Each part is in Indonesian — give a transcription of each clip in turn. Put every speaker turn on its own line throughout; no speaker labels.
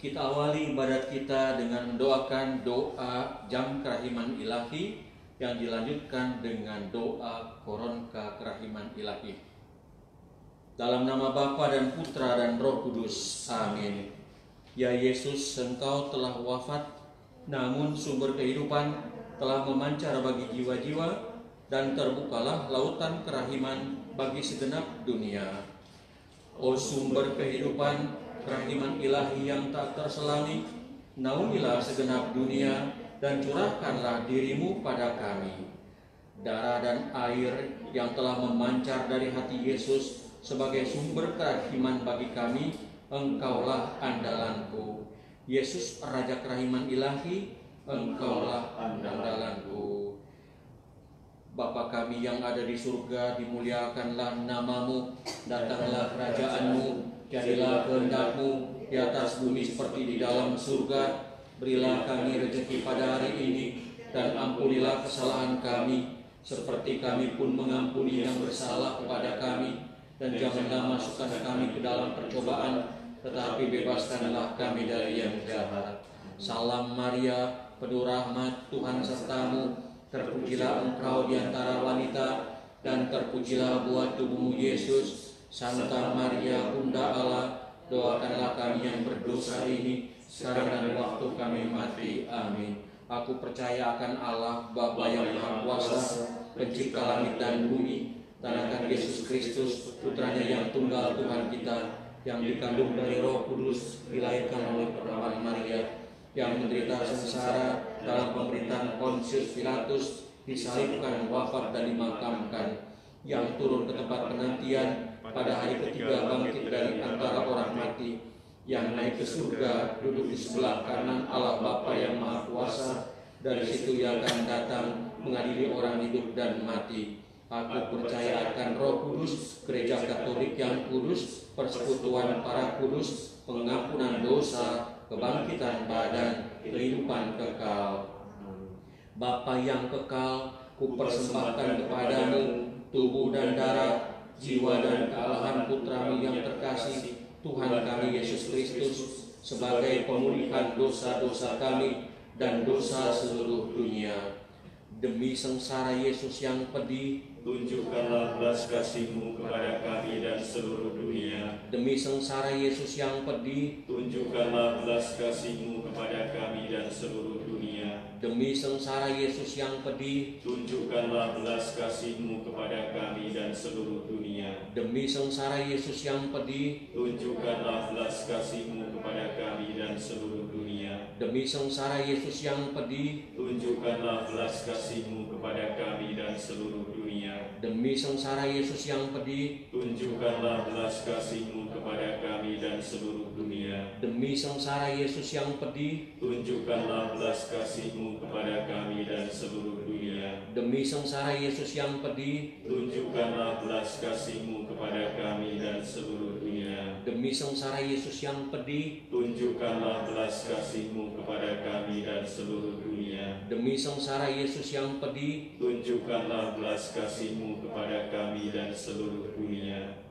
Kita awali ibadat kita dengan mendoakan doa jam kerahiman ilahi yang dilanjutkan dengan doa koronka kerahiman ilahi. Dalam nama Bapa dan Putra dan Roh Kudus. Amin. Ya Yesus, Engkau telah wafat, namun sumber kehidupan telah memancar bagi jiwa-jiwa dan terbukalah lautan kerahiman bagi segenap dunia. O sumber kehidupan, kerahiman ilahi yang tak terselangi, naungilah segenap dunia dan curahkanlah dirimu pada kami. Darah dan air yang telah memancar dari hati Yesus sebagai sumber kerahiman bagi kami, Engkaulah andalanku. Yesus, Raja kerahiman ilahi, Engkaulah andalanku. Bapa kami yang ada di surga, dimuliakanlah namamu, datanglah kerajaanmu, jadilah kehendak-Mu di atas bumi seperti di dalam surga. Berilah kami rezeki pada hari ini, dan ampunilah kesalahan kami, seperti kami pun mengampuni yang bersalah kepada kami. Dan janganlah masukkan kami ke dalam percobaan, tetapi bebaskanlah kami dari yang jahat. Salam Maria, penuh rahmat, Tuhan sertamu. Terpujilah engkau di antara wanita, dan terpujilah buah tubuhmu Yesus. Santa Maria, Bunda Allah, doakanlah kami yang berdosa ini, sekarang dan waktu kami mati. Amin. Aku percaya akan Allah, Bapa yang Maha Kuasa, pencipta langit dan bumi, dan akan Yesus Kristus, putranya yang tunggal Tuhan kita, yang dikandung dari Roh Kudus, dilahirkan oleh perawan Maria, yang menderita sengsara dalam pemerintahan Pontius Pilatus, disalibkan, wafat dan dimakamkan, yang turun ke tempat penantian, pada hari ketiga bangkit dari antara orang mati, yang naik ke surga, duduk di sebelah kanan Allah Bapa yang Maha Kuasa. Dari situ Ia akan datang mengadili orang hidup dan mati. Aku percaya akan Roh Kudus, Gereja Katolik yang kudus, persekutuan para kudus, pengampunan dosa, kebangkitan badan, kehidupan kekal. Bapa yang kekal, kupersembahkan kepadamu tubuh dan darah, jiwa dan kealahan Putramu yang terkasih, Tuhan kami Yesus Kristus, sebagai pemulihan dosa-dosa kami dan dosa seluruh dunia. Demi sengsara Yesus yang pedih,
tunjukkanlah belas kasih-Mu kepada kami dan seluruh dunia.
Demi sengsara Yesus yang pedih,
tunjukkanlah belas kasih-Mu kepada kami dan seluruh dunia.
Demi sengsara Yesus yang pedih,
tunjukkanlah belas kasih-Mu kepada kami dan seluruh dunia.
Demi sengsara Yesus yang pedih,
tunjukkanlah belas kasih-Mu kepada kami dan seluruh dunia.
Demi sengsara Yesus yang pedih,
tunjukkanlah belas kasih-Mu kepada kami dan seluruh dunia.
Demi sengsara Yesus yang pedih,
tunjukkanlah belas kasih-Mu kepada kami dan seluruh dunia.
Demi sengsara Yesus yang pedih,
tunjukkanlah belas kasih-Mu kepada kami dan seluruh dunia.
Demi sengsara Yesus yang pedih,
tunjukkanlah belas kasih-Mu kepada kami dan seluruh dunia.
Demi sengsara Yesus yang pedih,
tunjukkanlah belas kasih-Mu kepada kami dan seluruh dunia.
Demi sengsara Yesus yang pedih,
tunjukkanlah belas kasih-Mu kepada kami dan seluruh dunia.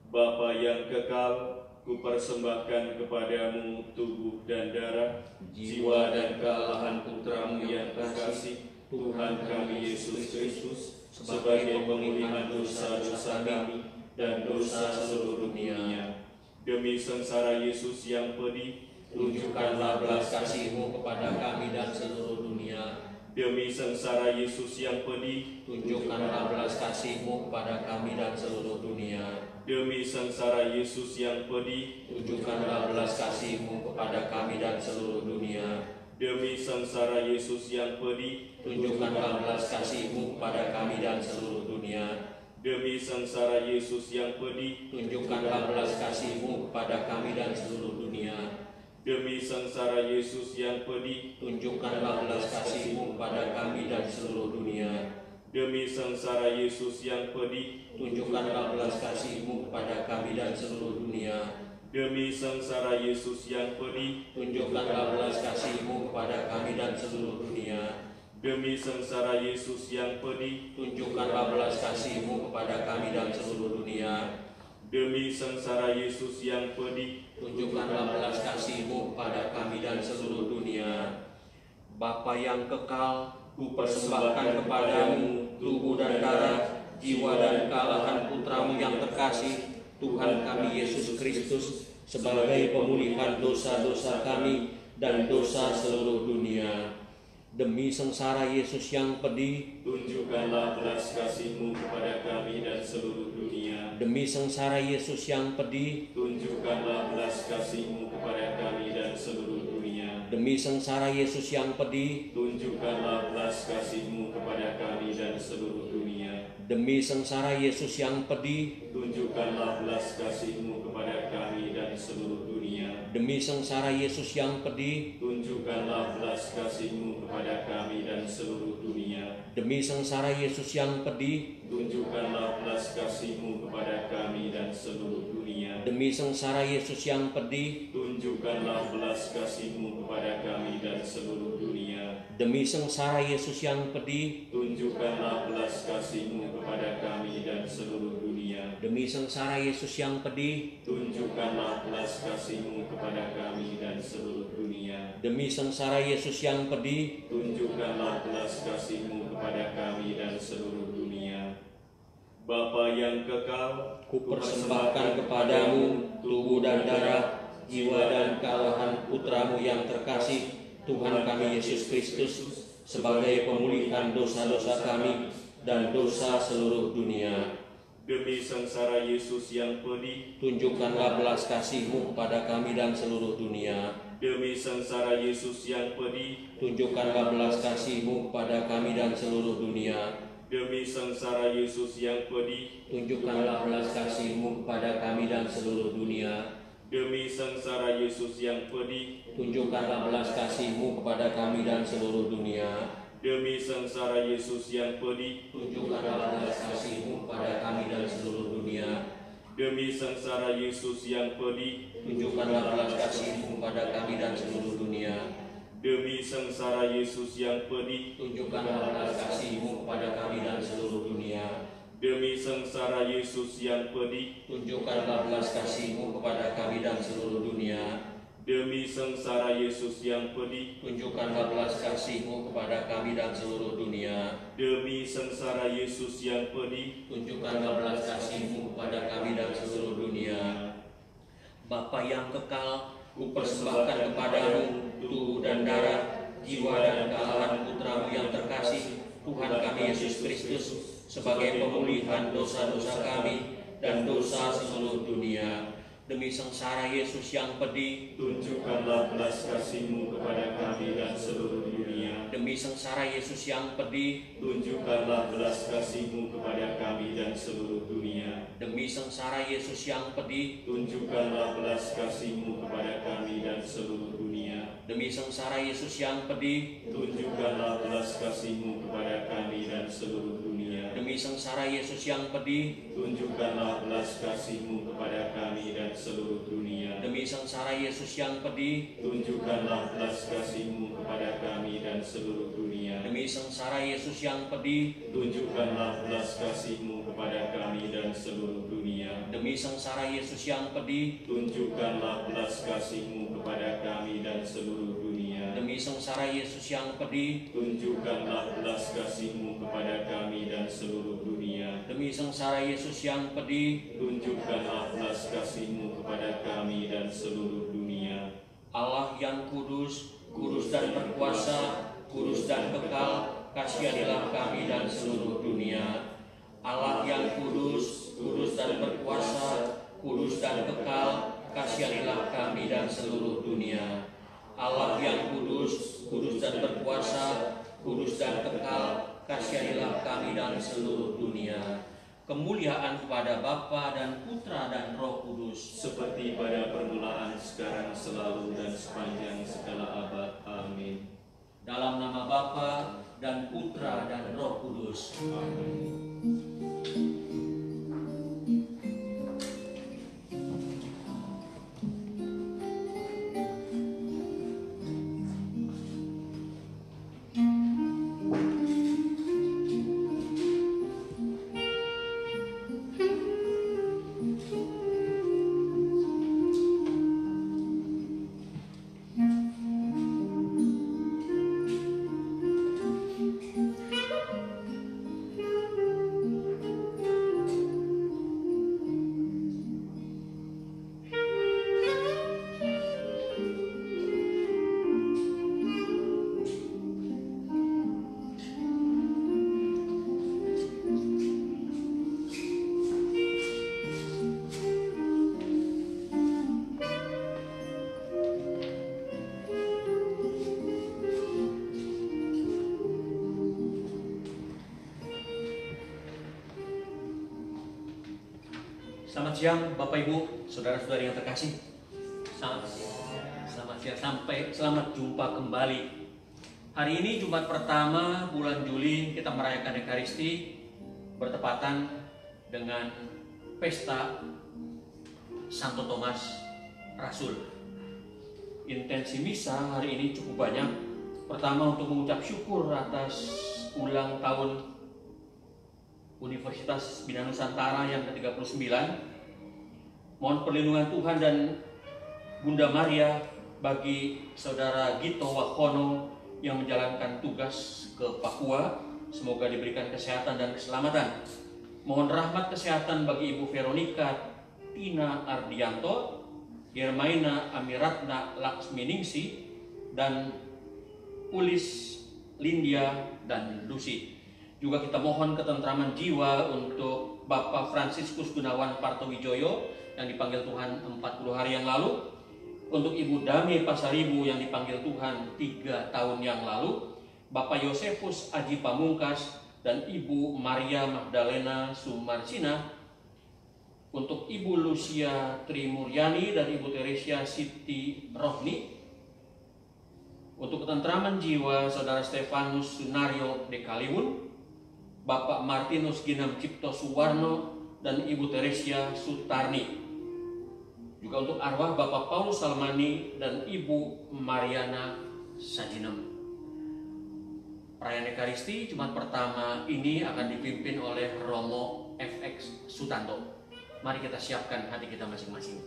Bapa yang kekal, kupersembahkan kepadamu tubuh dan darah, jiwa dan kealahan Putramu yang terkasih, Tuhan kami Yesus Kristus, sebagai pemulihan dosa-dosa kami dan dosa seluruh dunia. Demi sengsara Yesus yang pedih,
tunjukkanlah belas kasih-Mu kepada kami dan seluruh dunia.
Demi sengsara Yesus yang pedih,
tunjukkanlah belas kasih-Mu kepada kami dan seluruh dunia.
Demi sengsara Yesus yang pedih,
tunjukkanlah belas kasih-Mu kepada kami dan seluruh dunia.
Demi sengsara Yesus yang pedih,
tunjukkanlah belas kasih-Mu kepada kami dan seluruh dunia.
Demi sengsara Yesus yang pedih,
tunjukkanlah belas kasih-Mu kepada kami dan seluruh dunia.
Demi sengsara Yesus yang pedih,
tunjukkanlah belas kasih-Mu kepada kami dan seluruh dunia.
Demi sengsara Yesus yang pedih,
tunjukkanlah belas kasih-Mu kepada kami dan seluruh dunia.
Demi sengsara Yesus yang pedih,
tunjukkanlah belas kasih-Mu kepada kami dan seluruh dunia.
Demi sengsara Yesus yang pedih,
tunjukkanlah belas kasih-Mu kepada kami dan seluruh dunia.
Demi sengsara Yesus yang pedih,
tunjukkanlah belas kasih-Mu kepada kami dan seluruh dunia. Bapa yang kekal, kupersembahkan kepadamu tubuh dan darah, jiwa dan kealahan Putra-Mu yang terkasih, Tuhan kami Yesus Kristus, sebagai pemulihan dosa-dosa kami dan dosa seluruh dunia. Demi sengsara Yesus yang pedih,
tunjukkanlah belas kasih-Mu kepada kami dan seluruh dunia.
demi sengsara Yesus yang pedih,
Tunjukkanlah belas kasih-Mu kepada kami dan seluruh dunia.
demi sengsara Yesus yang pedih,
Tunjukkanlah belas kasih-Mu kepada kami dan seluruh dunia.
demi sengsara Yesus yang pedih,
Tunjukkanlah belas kasih-Mu kepada kami dan seluruh dunia.
demi sengsara Yesus yang pedih,
Tunjukkanlah belas kasih-Mu kepada kami dan seluruh dunia.
demi sengsara Yesus yang pedih,
Tunjukkanlah belas kasih-Mu kepada kami dan seluruh dunia.
demi sengsara Yesus yang pedih,
Tunjukkanlah belas kasih-Mu kepada kami dan seluruh dunia.
demi sengsara Yesus yang pedih,
Tunjukkanlah belas kasih-Mu kepada kami dan seluruh dunia.
demi sengsara Yesus yang pedih,
Tunjukkanlah belas kasih-Mu kepada kami dan seluruh dunia.
demi sengsara Yesus yang pedih,
Tunjukkanlah belas kasih-Mu kepada kami dan seluruh dunia. Bapa yang kekal,
kupersembahkan kepadamu tubuh dan darah, jiwa dan kealahan Putra-Mu yang terkasih, Tuhan kami Yesus Kristus, sebagai pemulihan dosa-dosa kami dan dosa seluruh dunia.
Demi sengsara Yesus yang pedih,
Tunjukkanlah belas kasih-Mu kepada kami dan seluruh dunia.
demi sengsara Yesus yang pedih,
Tunjukkanlah belas kasih-Mu kepada kami dan seluruh dunia.
demi sengsara Yesus yang pedih,
Tunjukkanlah belas kasih-Mu kepada kami dan seluruh dunia.
demi sengsara Yesus yang pedih,
Tunjukkanlah belas kasih-Mu kepada kami dan seluruh dunia.
demi sengsara Yesus yang pedih,
Tunjukkanlah belas kasih-Mu kepada kami dan seluruh dunia.
demi sengsara Yesus yang pedih,
Tunjukkanlah belas kasih-Mu kepada kami dan seluruh dunia.
demi sengsara Yesus yang pedih,
Tunjukkanlah belas kasih-Mu kepada kami dan seluruh dunia.
demi sengsara Yesus yang pedih,
Tunjukkanlah belas kasih-Mu kepada kami dan seluruh dunia.
demi sengsara Yesus yang pedih,
Tunjukkanlah belas kasih-Mu kepada kami dan seluruh dunia.
demi sengsara Yesus yang pedih,
Tunjukkanlah belas kasih-Mu kepada kami dan seluruh dunia. Bapa yang kekal, kupersembahkan kepadamu tubuh dan darah, jiwa dan kealahan Putra-Mu yang terkasih, Tuhan kami Yesus Kristus, sebagai pemulihan dosa-dosa kami dan dosa seluruh dunia. Demi sengsara Yesus yang pedih,
tunjukkanlah belas kasih-Mu kepada kami dan seluruh dunia.
demi sengsara Yesus yang pedih,
Tunjukkanlah belas kasih-Mu kepada kami dan seluruh dunia.
demi sengsara Yesus yang pedih,
Tunjukkanlah belas kasih-Mu kepada kami dan seluruh dunia.
demi sengsara Yesus yang pedih,
Tunjukkanlah belas kasih-Mu kepada kami dan seluruh dunia.
demi sengsara Yesus yang pedih,
Tunjukkanlah belas kasih-Mu kepada kami dan seluruh dunia.
demi sengsara Yesus yang pedih,
Tunjukkanlah belas kasih-Mu kepada kami dan seluruh dunia.
demi sengsara Yesus yang pedih,
Tunjukkanlah belas kasih-Mu kepada kami dan seluruh dunia.
demi sengsara Yesus yang pedih,
Tunjukkanlah belas kasih-Mu kepada kami dan seluruh dunia.
demi sengsara Yesus yang pedih,
Tunjukkanlah belas kasih-Mu kepada kami dan seluruh dunia.
demi sengsara Yesus yang pedih.
Tunjukkanlah belas kasih-Mu kepada kami dan seluruh dunia.
Allah yang kudus, kudus dan berkuasa, kudus dan kekal, kasihanilah kami dan seluruh dunia. Allah yang kudus, kudus dan berkuasa, kudus dan kekal, kasihanilah kami dan seluruh dunia. Allah yang kudus, kudus dan berkuasa, kudus dan kekal, kasihanilah kami dan seluruh dunia. Kemuliaan kepada Bapa dan Putra dan Roh Kudus,
Seperti pada permulaan, sekarang, selalu, dan sepanjang segala abad. Amin.
dalam nama Bapa dan Putra dan Roh Kudus. Selamat siang Bapak Ibu, saudara-saudari yang terkasih. Selamat siang, selamat jumpa kembali. Hari ini Jumat pertama bulan Juli, kita merayakan Ekaristi bertepatan dengan pesta Santo Thomas Rasul. Intensi misa hari ini cukup banyak. Pertama untuk mengucap syukur atas ulang tahun Universitas Bina Nusantara yang ke-39. Mohon perlindungan Tuhan dan Bunda Maria bagi Saudara Gito Wakono yang menjalankan tugas ke Papua. Semoga diberikan kesehatan dan keselamatan. Mohon rahmat kesehatan bagi Ibu Veronica Tina Ardianto, Germaina Amiratna Laksminingsi, dan Ulis Lindia dan Lucy. Juga kita mohon ketentraman jiwa untuk Bapak Fransiskus Gunawan Partowijoyo yang dipanggil Tuhan 40 hari yang lalu, untuk Ibu Dame Pasaribu yang dipanggil Tuhan 3 tahun yang lalu, Bapak Yosefus Aji Pamungkas dan Ibu Maria Magdalena Sumarsina, untuk Ibu Lucia Trimuryani dan Ibu Teresia Siti Rohni, untuk ketentraman jiwa Saudara Stefanus Sunario de Kaliwun, Bapak Martinus Ginam Cipto Suwarno dan Ibu Teresia Sutarni. Juga untuk arwah Bapak Paulus Salmani dan Ibu Mariana Sajinem. Perayaan Ekaristi Jumat pertama ini akan dipimpin oleh Romo FX Sutanto. Mari kita siapkan hati kita masing-masing.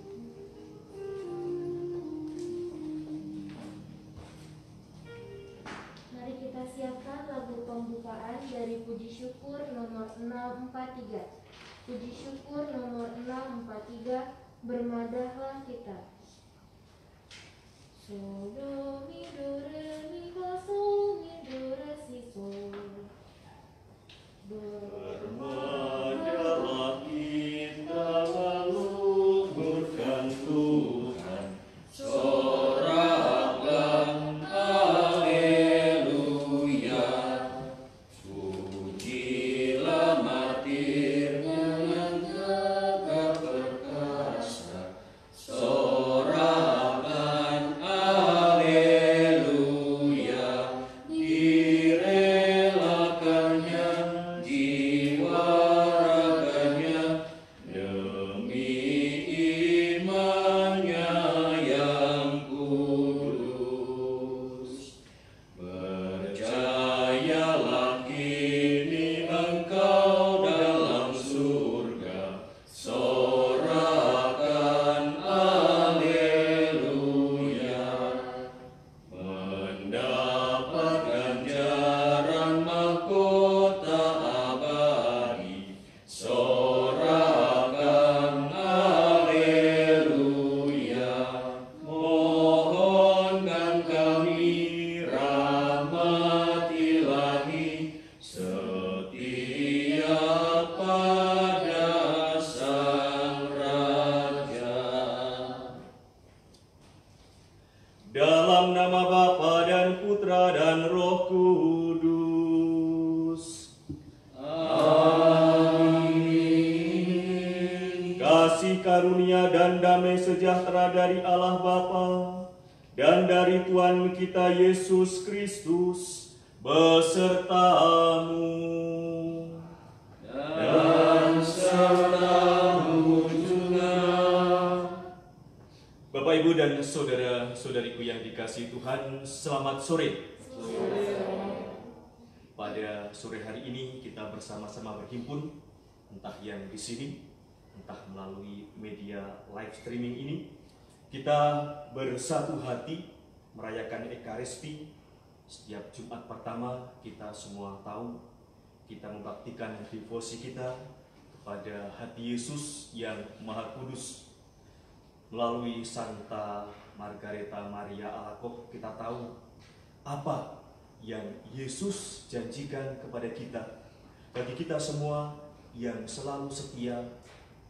Mari kita siapkan lagu pembukaan dari Puji Syukur nomor 643. Puji Syukur nomor 643, Bermadahlah Kita. So, do, mi, do, re, mi, fa, sol, mi, do, re, si, sol.
Bermadahlah kita melungurkan Tuhan, sorakan haleluya. Pujilah martir dengan gagah perkasa, sorakan haleluya. Direlakannya jiwa raganya demi imannya yang kudus. Percayalah kini engkau dalam surga, sorakan haleluya. Mendapat ganjaran mahkota abadi, sorakan haleluya. Mohonkan kami rahmat ilahi, setia pada Sang Raja. Dalam nama Bapa dan Putra dan Roh Kudus. Amin. Kasih karunia dan damai sejahtera dari Allah Bapa dan dari Tuhan kita Yesus Kristus besertamu dan sertamu juga. Bapak, Ibu, dan saudara-saudariku yang dikasihi Tuhan, selamat sore. Pada sore hari ini kita bersama-sama berhimpun, entah yang di sini, entah melalui media live streaming ini. Kita bersatu hati merayakan Ekaristi. Setiap Jumat pertama kita semua tahu kita membaktikan devosi kita kepada hati Yesus yang Maha Kudus. Melalui Santa Margareta Maria Alacoque kita tahu apa yang Yesus janjikan kepada kita. Bagi kita semua yang selalu setia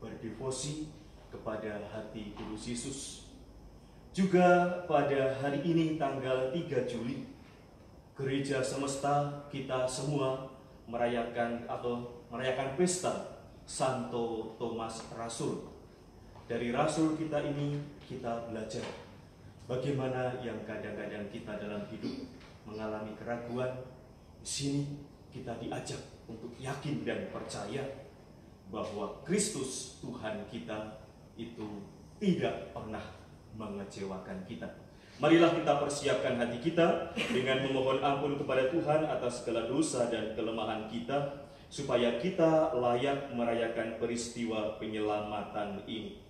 berdevosi kepada hati kudus Yesus. Juga pada hari ini tanggal 3 Juli, Gereja Semesta kita semua merayakan pesta Santo Thomas Rasul.
Dari rasul kita ini kita belajar bagaimana yang kadang-kadang kita dalam hidup mengalami keraguan. Di sini kita diajak untuk yakin dan percaya bahwa Kristus Tuhan kita itu tidak pernah mengecewakan kita. Marilah kita persiapkan hati kita dengan memohon ampun kepada Tuhan atas segala dosa dan kelemahan kita, supaya kita layak merayakan peristiwa penyelamatan ini.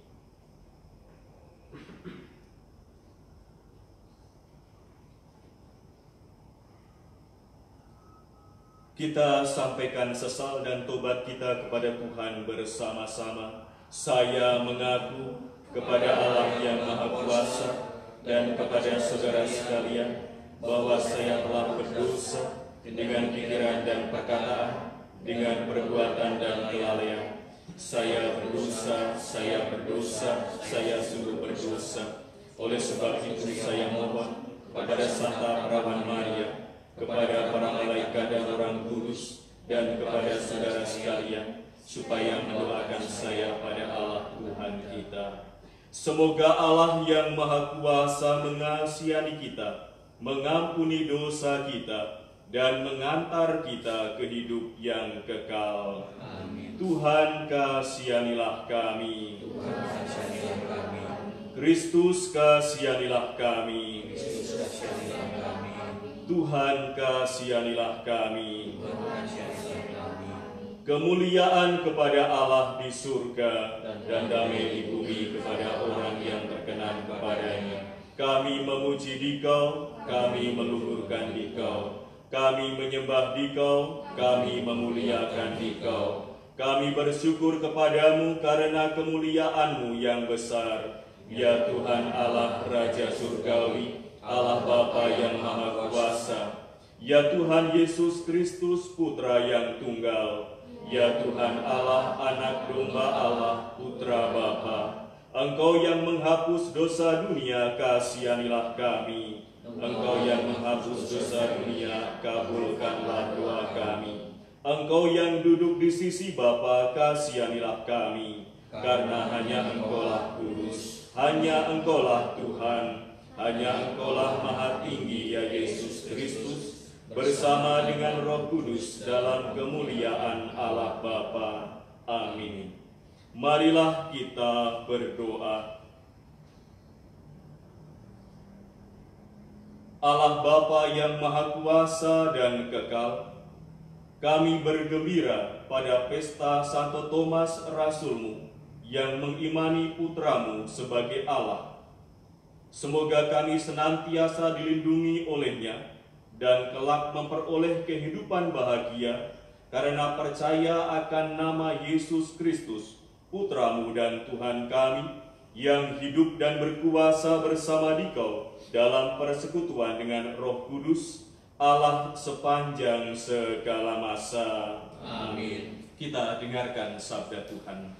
Kita sampaikan sesal dan tobat kita kepada Tuhan bersama-sama. Saya mengaku kepada Allah yang Maha Kuasa dan kepada saudara sekalian bahwa saya telah berdosa dengan pikiran dan perkataan, dengan perbuatan dan kelalaian. Saya berdosa, saya sungguh berdosa. Oleh sebab itu saya mohon kepada Santa Perawan Maria, kepada para malaikat dan orang kudus, dan kepada saudara sekalian, supaya mendoakan saya pada Allah Tuhan kita. Semoga Allah yang Maha Kuasa mengasihani kita, mengampuni dosa kita, dan mengantar kita ke hidup yang kekal.
Amin.
Tuhan kasihanilah kami.
Tuhan kasihanilah kami.
Kristus kasihanilah kami.
Kristus kasihanilah kami.
Tuhan kasihanilah kami.
Tuhan kasihanilah kami.
Kemuliaan kepada Allah di surga dan damai di bumi kepada orang yang berkenan kepadanya. Kami memuji Dikau, kami meluhurkan Dikau, kami menyembah Dikau, kami memuliakan Dikau. Kami bersyukur kepadamu karena kemuliaan-Mu yang besar, ya Tuhan Allah Raja Surgawi, Allah Bapa yang Maha Kuasa, ya Tuhan Yesus Kristus Putra yang Tunggal, ya Tuhan Allah Anak Domba Allah Putra Bapa. Engkau yang menghapus dosa dunia, kasihanilah kami. Engkau yang menghapus dosa dunia, kabulkanlah doa kami. Engkau yang duduk di sisi Bapa, kasihanilah kami. Karena hanya Engkaulah kudus, hanya Engkaulah Tuhan, hanya Engkaulah Maha Tinggi, ya Yesus Kristus, bersama dengan Roh Kudus dalam kemuliaan Allah Bapa. Amin. Marilah kita berdoa. Allah Bapa yang Maha Kuasa dan kekal, kami bergembira pada pesta Santo Thomas Rasul-Mu yang mengimani Putra-Mu sebagai Allah. Semoga kami senantiasa dilindungi olehnya dan kelak memperoleh kehidupan bahagia karena percaya akan nama Yesus Kristus, Putra-Mu dan Tuhan kami, yang hidup dan berkuasa bersama Dikau dalam persekutuan dengan Roh Kudus, Allah sepanjang segala masa.
Amin.
Kita dengarkan sabda Tuhan.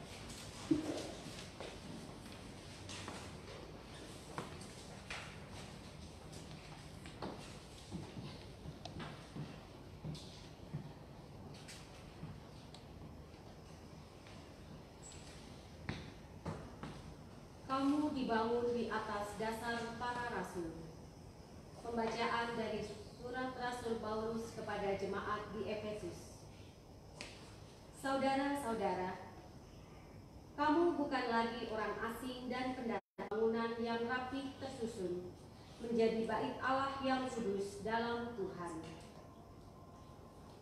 Kamu dibangun di atas dasar para rasul. Pembacaan dari surat Rasul Paulus kepada jemaat di Efesus. Saudara-saudara, kamu bukan lagi orang asing dan pendatang, bangunan yang rapi tersusun menjadi bait Allah yang kudus dalam Tuhan.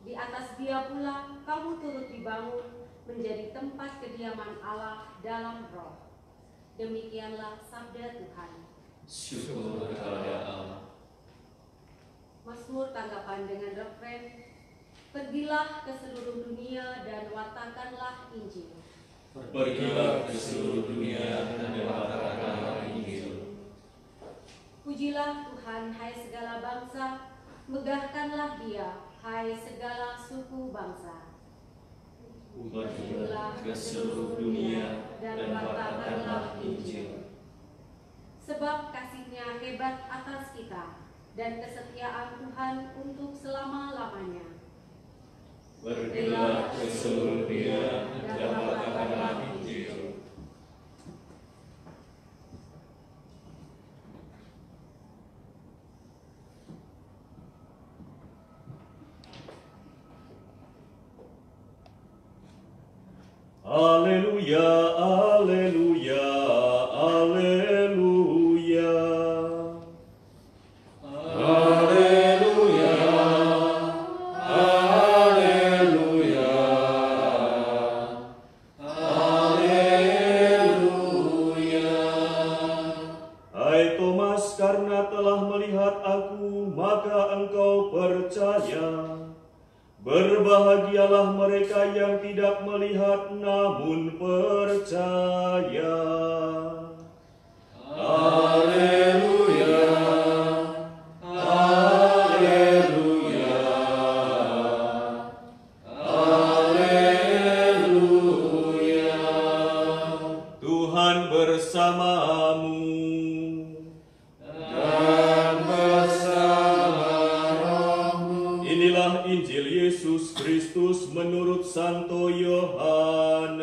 Di atas Dia pula kamu turut dibangun menjadi tempat kediaman Allah dalam Roh. Demikianlah sabda Tuhan.
Syukur kepada Allah.
Mazmur tanggapan dengan refren, pergilah ke seluruh dunia dan wartakanlah Injil.
Pergilah ke seluruh dunia dan wartakanlah Injil.
Pujilah Tuhan, hai segala bangsa, megahkanlah Dia, hai segala suku bangsa.
Pergilah ke seluruh dunia dan wartakanlah Injil.
Sebab kasih-Nya hebat atas kita, dan kesetiaan Tuhan untuk selama-lamanya.
Pergilah ke seluruh dunia dan wartakanlah Injil.
Haleluya, haleluya, haleluya.
Haleluya, haleluya, haleluya.
Hai Thomas, karena telah melihat aku, maka engkau percaya. Berbahagialah mereka yang tidak melihat namun percaya.
Haleluya, haleluya, haleluya.
Tuhan bersamamu.
Dan bersama rohmu.
Inilah Injil Yesus Kristus menurut Santo Yohanes.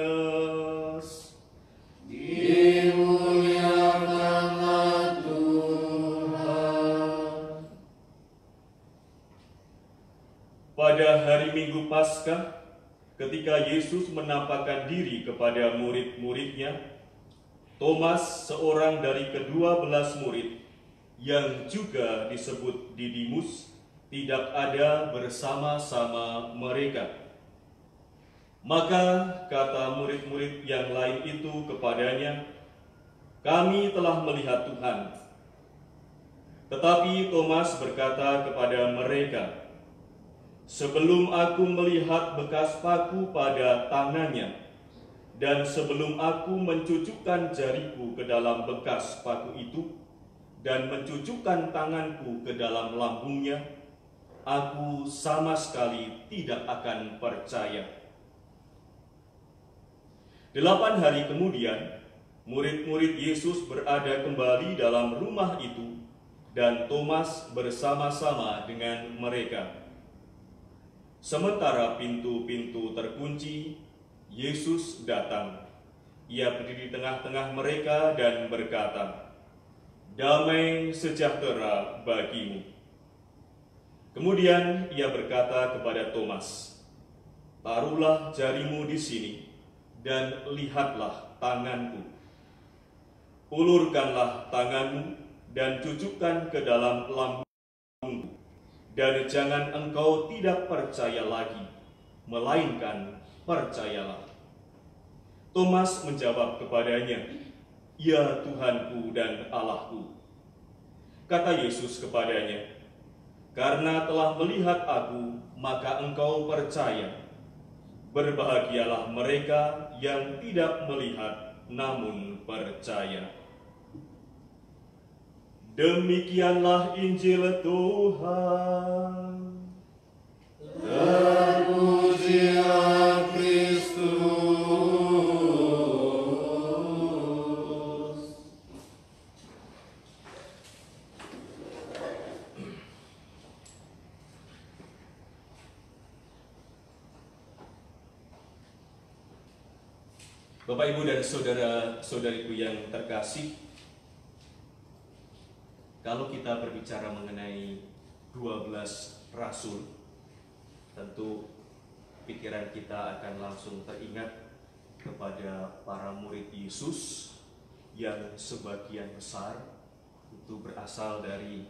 Dimuliakanlah Tuhan.
Pada hari Minggu Paskah, ketika Yesus menampakkan diri kepada murid-muridnya, Thomas, seorang dari ke-12 murid, yang juga disebut Didimus, tidak ada bersama-sama mereka. Maka kata murid-murid yang lain itu kepadanya, "Kami telah melihat Tuhan." Tetapi Thomas berkata kepada mereka, "Sebelum aku melihat bekas paku pada tangannya, dan sebelum aku mencucukkan jariku ke dalam bekas paku itu, dan mencucukkan tanganku ke dalam lambungnya, aku sama sekali tidak akan percaya." 8 hari kemudian, murid-murid Yesus berada kembali dalam rumah itu, dan Thomas bersama-sama dengan mereka. Sementara pintu-pintu terkunci, Yesus datang. Ia berdiri di tengah-tengah mereka dan berkata, "Damai sejahtera bagimu." Kemudian ia berkata kepada Thomas, "Taruhlah jarimu di sini, dan lihatlah tanganku. Ulurkanlah tanganmu, dan cucukkan ke dalam lambungku. Dan jangan engkau tidak percaya lagi, melainkan percayalah." Thomas menjawab kepadanya, "Ya Tuhanku dan Allahku." Kata Yesus kepadanya, "Karena telah melihat aku, maka engkau percaya. Berbahagialah mereka yang tidak melihat namun percaya." Demikianlah Injil Tuhan.
Terpujilah Kristus.
Bapak, Ibu, dan saudara-saudariku yang terkasih, kalau kita berbicara mengenai 12 rasul, tentu pikiran kita akan langsung teringat kepada para murid Yesus yang sebagian besar itu berasal dari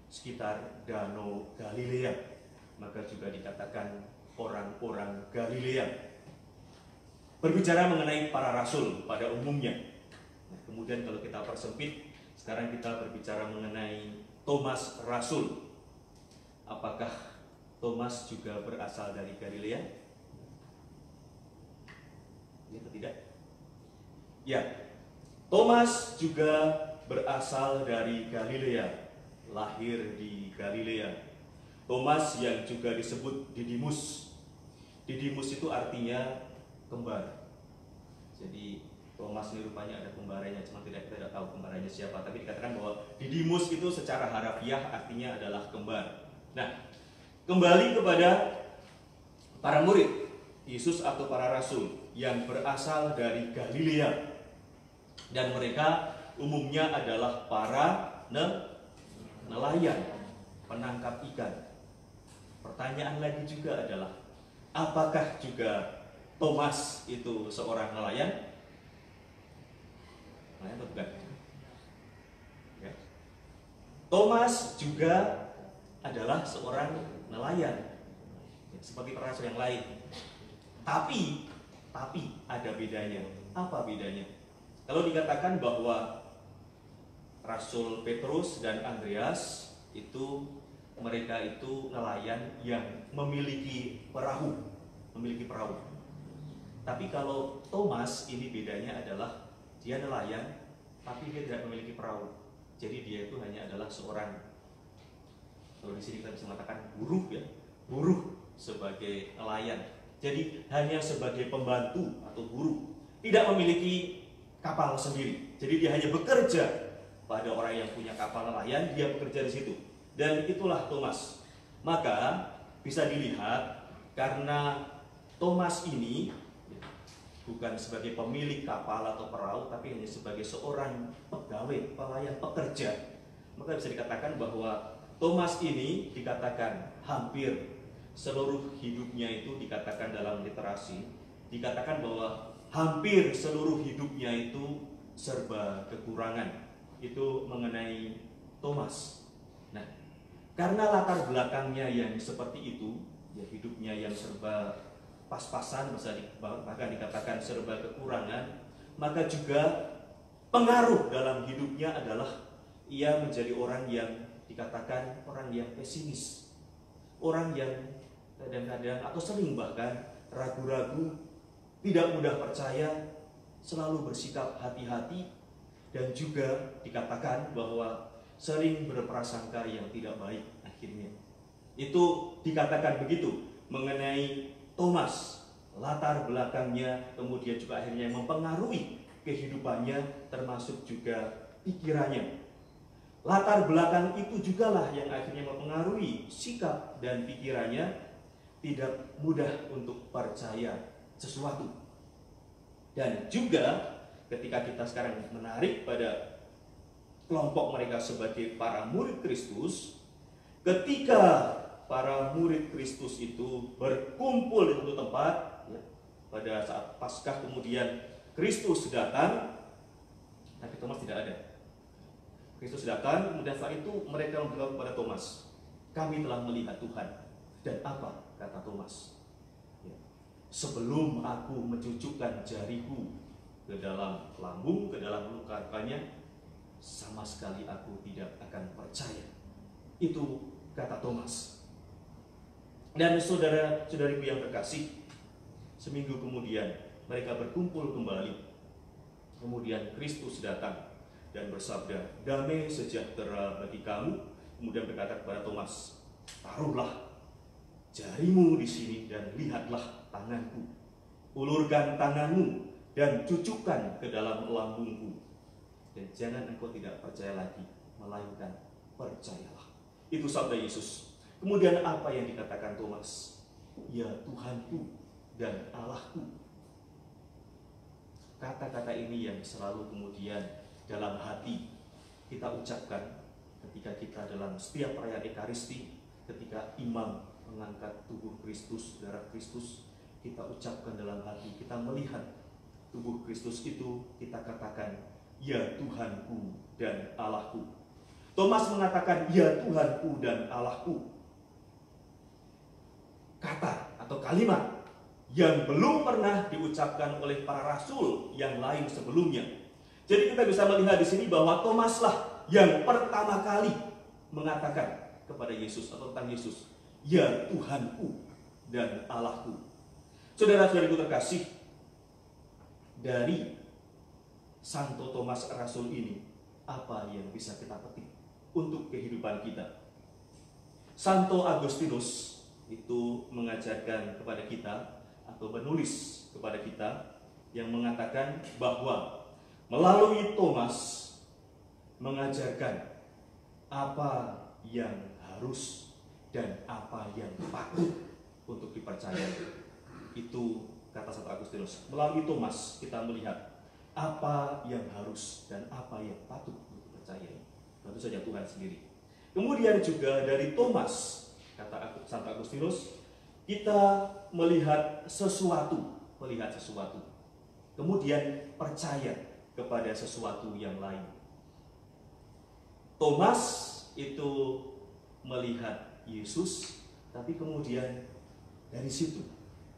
sekitar Danau Galilea, maka juga dikatakan orang-orang Galilea. Berbicara mengenai para rasul pada umumnya. Nah, kemudian kalau kita persempit, sekarang kita berbicara mengenai Thomas Rasul. Apakah Thomas juga berasal dari Galilea? Ya atau tidak? Ya, Thomas juga berasal dari Galilea, lahir di Galilea. Thomas yang juga disebut Didimus. Didimus itu artinya kembar. Jadi Thomas ini rupanya ada kembarannya, cuma kita tidak tahu kembarannya siapa. Tapi dikatakan bahwa Didimus itu secara harafiah artinya adalah kembar. Nah, kembali kepada para murid Yesus atau para rasul yang berasal dari Galilea, dan mereka umumnya adalah para nelayan, penangkap ikan. Pertanyaan lagi juga adalah, apakah juga Thomas itu seorang nelayan? Nelayan atau bukan? Ya. Thomas juga adalah seorang nelayan, ya, seperti para rasul yang lain. Tapi ada bedanya. Apa bedanya? Kalau dikatakan bahwa Rasul Petrus dan Andreas itu mereka itu nelayan yang memiliki perahu. Tapi kalau Thomas ini bedanya adalah dia nelayan tapi dia tidak memiliki perahu. Jadi dia itu hanya adalah seorang, kalau di sini kita bisa mengatakan buruh sebagai nelayan. Jadi hanya sebagai pembantu atau buruh, tidak memiliki kapal sendiri. Jadi dia hanya bekerja pada orang yang punya kapal nelayan, dia bekerja di situ. Dan itulah Thomas. Maka bisa dilihat karena Thomas ini bukan sebagai pemilik kapal atau perahu, tapi hanya sebagai seorang pegawai, pelayan, pekerja. Maka bisa dikatakan bahwa Thomas ini dikatakan hampir seluruh hidupnya itu, dikatakan dalam literasi, dikatakan bahwa hampir seluruh hidupnya itu serba kekurangan. Itu mengenai Thomas. Nah, karena latar belakangnya yang seperti itu, ya hidupnya yang serba pas-pasan, bahkan dikatakan serba kekurangan, maka juga pengaruh dalam hidupnya adalah ia menjadi orang yang dikatakan orang yang pesimis, orang yang kadang-kadang atau sering bahkan ragu-ragu, tidak mudah percaya, selalu bersikap hati-hati, dan juga dikatakan bahwa sering berprasangka yang tidak baik akhirnya. Itu dikatakan begitu mengenai Thomas, latar belakangnya, kemudian juga akhirnya mempengaruhi kehidupannya, termasuk juga pikirannya. Latar belakang itu jugalah yang akhirnya mempengaruhi sikap dan pikirannya, tidak mudah untuk percaya sesuatu. Dan juga ketika kita sekarang menarik pada kelompok mereka sebagai para murid Kristus, ketika para murid Kristus itu berkumpul di satu tempat, ya, pada saat Paskah kemudian Kristus datang, tapi Thomas tidak ada. Kristus datang, kemudian setelah itu mereka berkata kepada Thomas, "Kami telah melihat Tuhan." Dan apa kata Thomas? Ya, "Sebelum aku mencucukkan jariku ke dalam lambung, ke dalam luka-lukanya, sama sekali aku tidak akan percaya." Itu kata Thomas. Dan saudara-saudariku yang terkasih, seminggu kemudian mereka berkumpul kembali. Kemudian Kristus datang dan bersabda, "Damai sejahtera bagi kamu." Kemudian berkata kepada Thomas, "Taruhlah jarimu di sini dan lihatlah tanganku. Ulurkan tanganmu dan cucukkan ke dalam lambungku. Dan jangan engkau tidak percaya lagi, melainkan percayalah." Itu sabda Yesus. Kemudian apa yang dikatakan Thomas? "Ya Tuhanku dan Allahku." Kata-kata ini yang selalu kemudian dalam hati kita ucapkan ketika kita dalam setiap perayaan Ekaristi, ketika imam mengangkat tubuh Kristus, darah Kristus, kita ucapkan dalam hati, kita melihat tubuh Kristus itu, kita katakan, "Ya Tuhanku dan Allahku." Thomas mengatakan, "Ya Tuhanku dan Allahku." Kata atau kalimat yang belum pernah diucapkan oleh para rasul yang lain sebelumnya. Jadi kita bisa melihat di sini bahwa Thomaslah yang pertama kali mengatakan kepada Yesus atau tentang Yesus, "Ya Tuhanku dan Allahku." Saudara-saudariku terkasih, dari Santo Thomas Rasul ini, apa yang bisa kita petik untuk kehidupan kita? Santo Agustinus itu mengajarkan kepada kita atau menulis kepada kita yang mengatakan bahwa melalui Thomas mengajarkan apa yang harus dan apa yang patut untuk dipercayai. Itu kata Santo Agustinus. Melalui Thomas kita melihat apa yang harus dan apa yang patut untuk dipercayai. Tentu saja Tuhan sendiri. Kemudian juga dari Thomas, kata Santo Agustinus, kita melihat sesuatu melihat sesuatu, kemudian percaya kepada sesuatu yang lain. Thomas itu melihat Yesus, tapi kemudian dari situ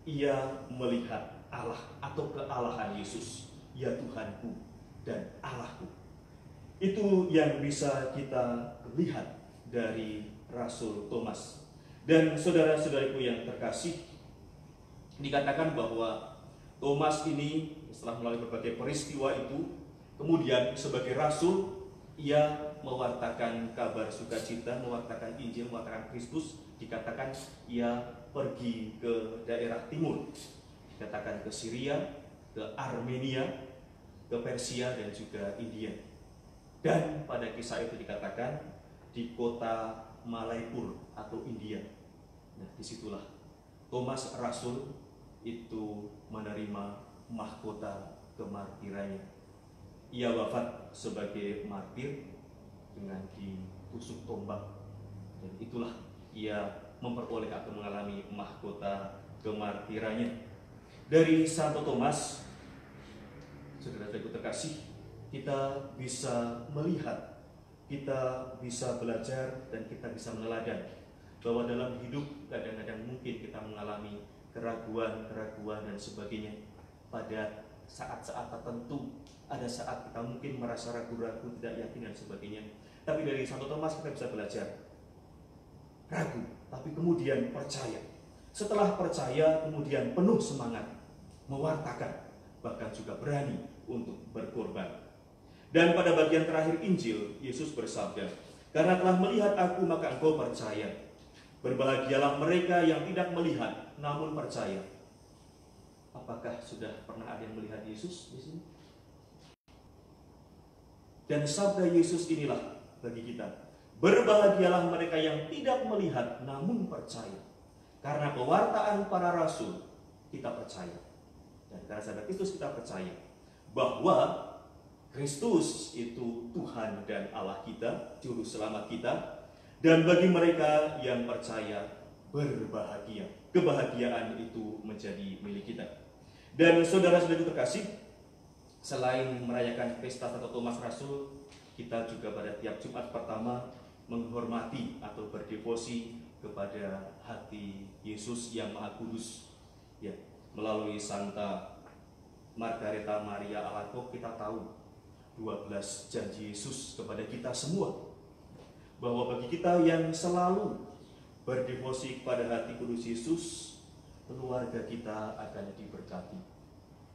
ia melihat Allah atau kealahan Yesus. Ya Tuhanku dan Allahku. Itu yang bisa kita lihat dari Rasul Thomas. Dan saudara-saudariku yang terkasih, dikatakan bahwa Thomas ini setelah melalui berbagai peristiwa itu, kemudian sebagai rasul ia mewartakan kabar sukacita, mewartakan Injil, mewartakan Kristus. Dikatakan ia pergi ke daerah timur, dikatakan ke Syria, ke Armenia, ke Persia, dan juga India. Dan pada kisah itu dikatakan di kota Malaipur atau India. Nah, disitulah Thomas Rasul itu menerima mahkota kemartirannya. Ia wafat sebagai martir dengan ditusuk tombak, dan itulah ia memperoleh atau mengalami mahkota kemartirannya. Dari Santo Thomas, saudara-saudaraku terkasih, kita bisa melihat, kita bisa belajar, dan kita bisa meneladan bahwa dalam hidup kadang-kadang mungkin kita mengalami keraguan dan sebagainya. Pada saat-saat tertentu, ada saat kita mungkin merasa ragu-ragu, tidak yakin dan sebagainya. Tapi dari Santo Thomas kita bisa belajar ragu, tapi kemudian percaya. Setelah percaya, kemudian penuh semangat mewartakan, bahkan juga berani untuk berkorban. Dan pada bagian terakhir Injil, Yesus bersabda, "Karena telah melihat aku, maka engkau percaya. Berbahagialah mereka yang tidak melihat, namun percaya." Apakah sudah pernah ada yang melihat Yesus di sini? Dan sabda Yesus inilah bagi kita, "Berbahagialah mereka yang tidak melihat, namun percaya." Karena pewartaan para rasul, kita percaya. Dan karena sabda Kristus kita percaya bahwa Kristus itu Tuhan dan Allah kita, Juru Selamat kita. Dan bagi mereka yang percaya, berbahagia. Kebahagiaan itu menjadi milik kita. Dan saudara-saudari terkasih, selain merayakan pesta Santo Thomas Rasul, kita juga pada tiap Jumat pertama menghormati atau berdevosi kepada hati Yesus yang Maha Kudus. Ya, melalui Santa Margareta Maria Alacoque kita tahu 12 janji Yesus kepada kita semua, bahwa bagi kita yang selalu berdevosi kepada hati kudus Yesus, keluarga kita akan diberkati.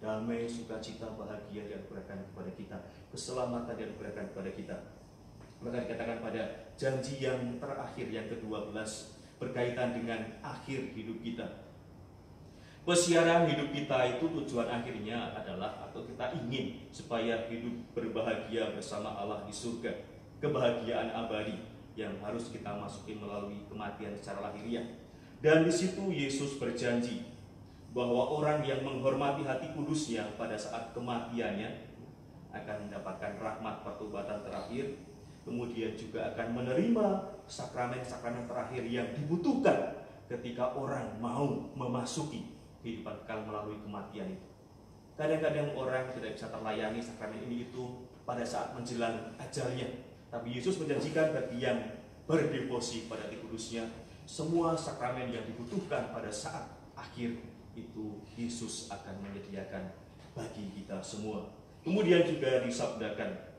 Damai, sukacita, bahagia dianugerahkan kepada kita, keselamatan dianugerahkan kepada kita. Maka dikatakan pada janji yang terakhir, yang ke-12, berkaitan dengan akhir hidup kita. Pesiaran hidup kita itu tujuan akhirnya adalah, atau kita ingin supaya hidup berbahagia bersama Allah di surga. Kebahagiaan abadi yang harus kita masuki melalui kematian secara lahiriah. Dan di situ Yesus berjanji bahwa orang yang menghormati hati kudusnya pada saat kematiannya akan mendapatkan rahmat pertobatan terakhir, kemudian juga akan menerima sakramen-sakramen terakhir yang dibutuhkan ketika orang mau memasuki kehidupan kekal melalui kematian itu. Kadang-kadang orang tidak bisa terlayani sakramen ini itu pada saat menjelang ajalnya. Tapi Yesus menjanjikan bagi yang berdevosi pada hati kudusnya, semua sakramen yang dibutuhkan pada saat akhir itu Yesus akan menyediakan bagi kita semua. Kemudian juga disabdakan,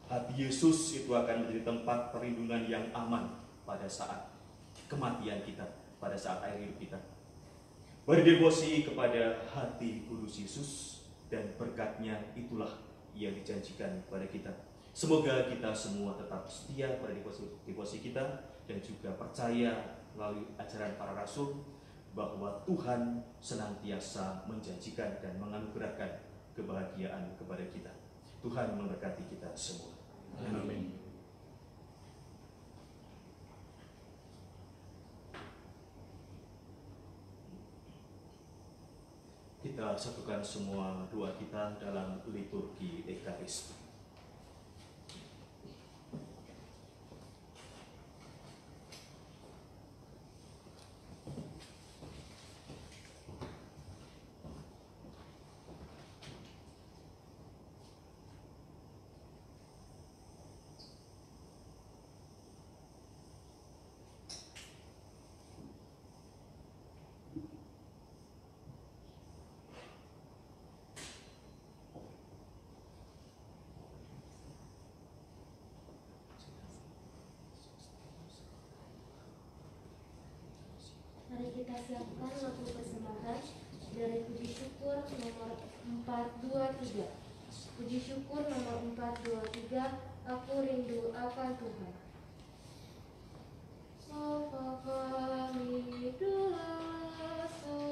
hati Yesus itu akan menjadi tempat perlindungan yang aman pada saat kematian kita, pada saat akhir hidup kita. Berdevosi kepada hati kudus Yesus, dan berkatnya itulah yang dijanjikan kepada kita. Semoga kita semua tetap setia pada devosi kita, dan juga percaya melalui ajaran para rasul bahwa Tuhan senantiasa menjanjikan dan menganugerahkan kebahagiaan kepada kita. Tuhan memberkati kita semua. Amin. Kita satukan semua doa kita dalam liturgi Ekaristi.
siapkan lagu persembahan dari puji syukur nomor 423. Puji syukur nomor 423, Aku Rindu Akan Tuhan. Sapa kami dulasan,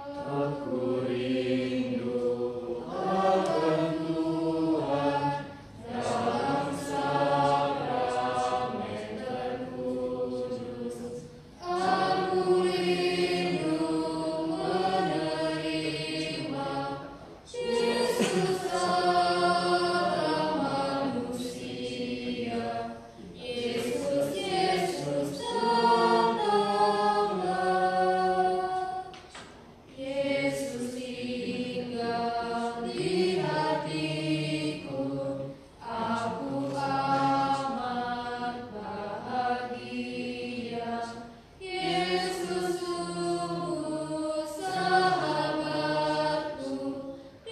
Aku rindu akan Tuhan dalam sakramen terkudus. Aku rindu menerima Yesus dalam manusia. Yesus, Yesus datanglah. Yesus tinggal di hatiku, aku amat bahagia. Yesus sungguh sahabatku,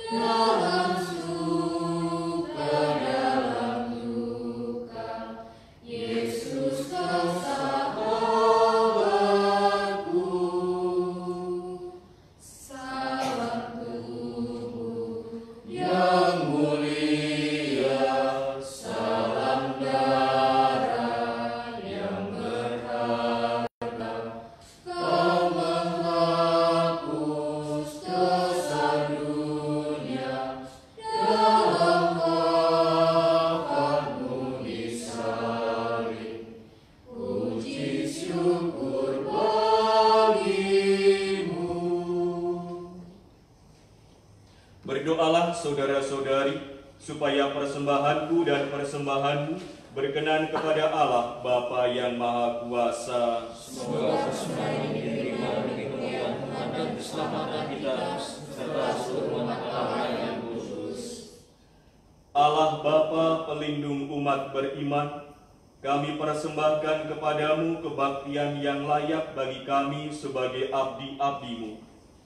dalam suka dalam duka. Yesus kau sahabatku. Salam tubuh yang mulia, salam darah yang berharga. Kau menghapus dosa dunia, dalam wafatmu disalib. Puji syukur bagimu. Berdoalah saudara-saudari, supaya persembahanku dan persembahanmu berkenan kepada Allah Bapa yang Maha Kuasa.
Semoga persembahan ini diterima demi kemuliaan Tuhan dan keselamatan kita serta seluruh umat Allah yang kudus.
Allah Bapa pelindung umat beriman, kami persembahkan kepadamu kebaktian yang layak bagi kami sebagai abdi-abdimu.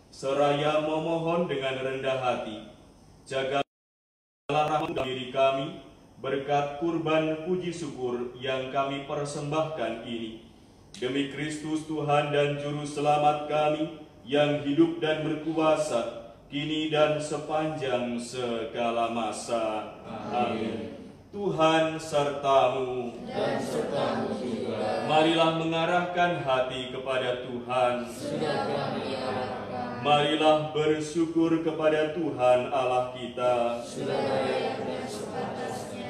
Seraya memohon dengan rendah hati, jagalah rahmat diri kami berkat kurban puji syukur yang kami persembahkan ini. Demi Kristus Tuhan dan Juru Selamat kami yang hidup dan berkuasa, kini dan sepanjang segala masa. Amin. Tuhan sertamu
Dan sertamu juga.
Marilah mengarahkan hati kepada Tuhan.
Sudah kami arahkan.
Marilah bersyukur kepada Tuhan Allah kita.
Sudah layak dan sepantasnya.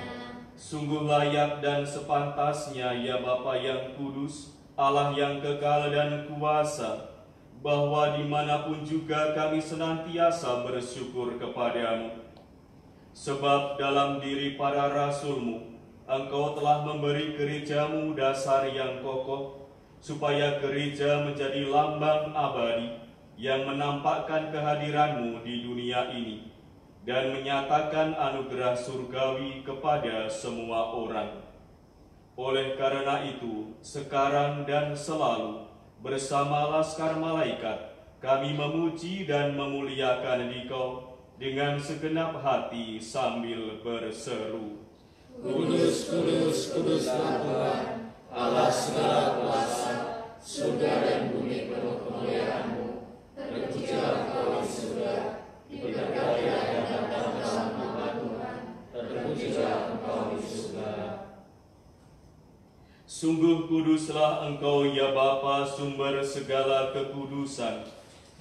Sungguh layak dan sepantasnya ya Bapa yang kudus, Allah yang kekal dan kuasa, bahwa dimanapun juga kami senantiasa bersyukur kepadamu. Sebab dalam diri para rasul-Mu, Engkau telah memberi gereja-Mu dasar yang kokoh, supaya gereja menjadi lambang abadi yang menampakkan kehadiran-Mu di dunia ini, dan menyatakan anugerah surgawi kepada semua orang. Oleh karena itu, sekarang dan selalu, bersama laskar malaikat, kami memuji dan memuliakan Dikau dengan segenap hati sambil berseru.
Kudus, kudus, kuduslah Tuhan, Allah segala kuasa, surga dan bumi penuh kemuliaan-Mu. Terpujilah Engkau di surga, diberkatilah yang datang dalam nama Tuhan, terpujilah Engkau di surga.
Sungguh kuduslah Engkau ya Bapa, sumber segala kekudusan.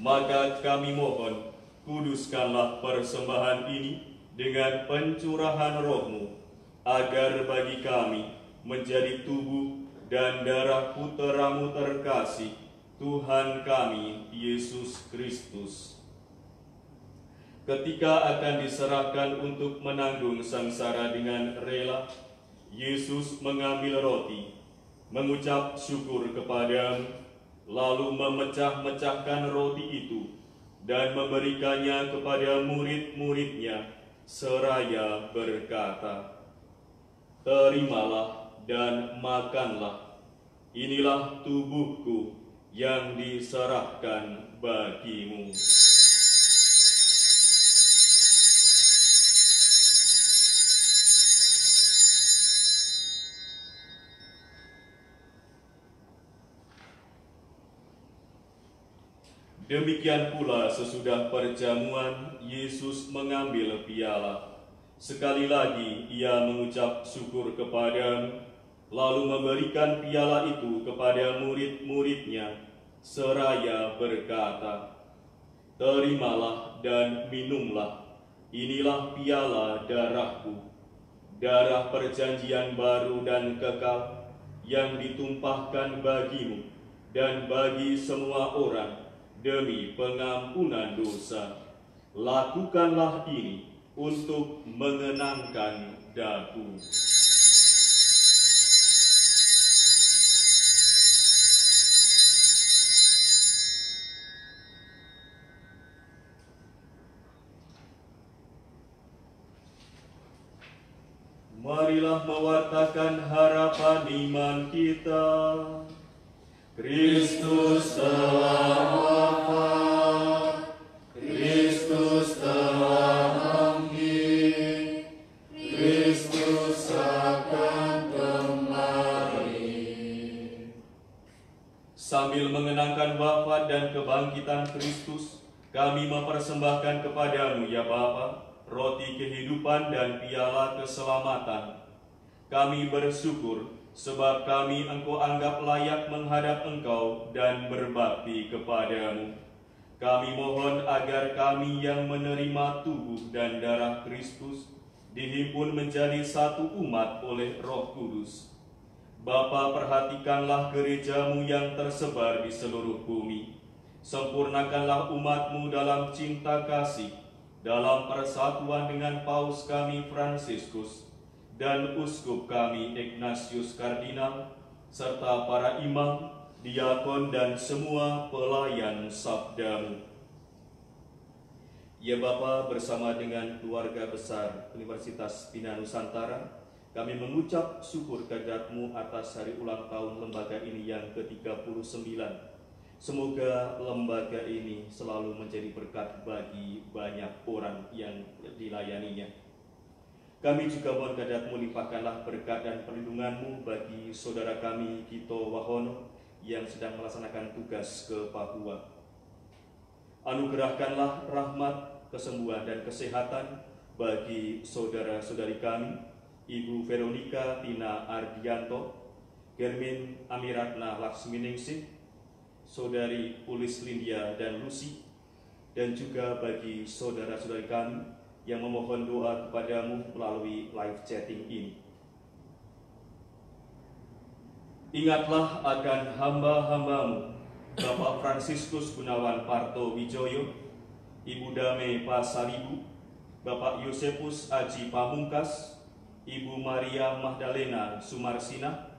Maka kami mohon, kuduskanlah persembahan ini dengan pencurahan Roh-Mu, agar bagi kami menjadi tubuh dan darah Putra-Mu terkasih, Tuhan kami Yesus Kristus. Ketika akan diserahkan untuk menanggung sengsara dengan rela, Yesus mengambil roti, mengucap syukur kepada-Mu, lalu memecah-mecahkan roti itu dan memberikannya kepada murid-murid-Nya, seraya berkata, "Terimalah dan makanlah, inilah tubuhku yang diserahkan bagimu." Demikian pula sesudah perjamuan, Yesus mengambil piala. Sekali lagi ia mengucap syukur kepada-Mu, lalu memberikan piala itu kepada murid-muridnya, seraya berkata, "Terimalah dan minumlah, inilah piala darah-Ku, darah perjanjian baru dan kekal, yang ditumpahkan bagimu dan bagi semua orang demi pengampunan dosa. Lakukanlah ini untuk mengenangkan Daku." Marilah mewartakan harapan iman kita. Kristus telah wafat, Kristus telah bangkit, Kristus akan kembali. Sambil mengenangkan wafat dan kebangkitan Kristus, kami mempersembahkan kepadamu, ya Bapa, roti kehidupan dan piala keselamatan. Kami bersyukur sebab kami Engkau anggap layak menghadap Engkau dan berbakti kepadamu. Kami mohon agar kami yang menerima tubuh dan darah Kristus dihimpun menjadi satu umat oleh Roh Kudus. Bapa, perhatikanlah gereja-Mu yang tersebar di seluruh bumi. Sempurnakanlah umat-Mu dalam cinta kasih, dalam persatuan dengan Paus kami Fransiskus dan Uskup kami Ignatius Kardinal, serta para imam, diakon, dan semua pelayan sabda-Mu. Ya Bapa, bersama dengan keluarga besar Universitas Bina Nusantara, kami mengucap syukur kehadirat-Mu atas hari ulang tahun lembaga ini yang ke-39. Semoga lembaga ini selalu menjadi berkat bagi banyak orang yang dilayaninya. Kami juga mohon kehadirat-Mu, limpahkanlah berkat dan perlindungan-Mu bagi saudara kami Kito Wahono yang sedang melaksanakan tugas ke Papua. Anugerahkanlah rahmat, kesembuhan, dan kesehatan bagi saudara-saudari kami, Ibu Veronica Tina Ardianto, Germin Amiratna Laksminingsih, Saudari Ulis Lindia dan Lucy, dan juga bagi saudara-saudari kami yang memohon doa kepadamu melalui live chatting ini. Ingatlah akan hamba-hambamu, Bapak Fransiskus Gunawan Parto Wijoyo, Ibu Dame Pasaribu, Bapak Yosefus Aji Pamungkas, Ibu Maria Magdalena Sumarsina,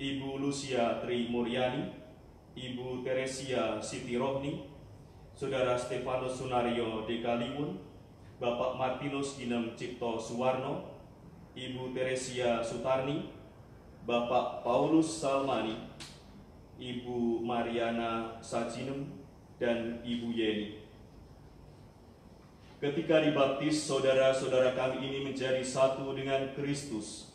Ibu Lucia Tri Muryani, Ibu Teresia Siti Rohni, Saudara Stefanus Sunario Dekaliwun, Bapak Martinus Ginem Cipto Suwarno, Ibu Teresia Sutarni, Bapak Paulus Salmani, Ibu Mariana Sajinem, dan Ibu Yeni. Ketika dibaptis, saudara-saudara kami ini menjadi satu dengan Kristus.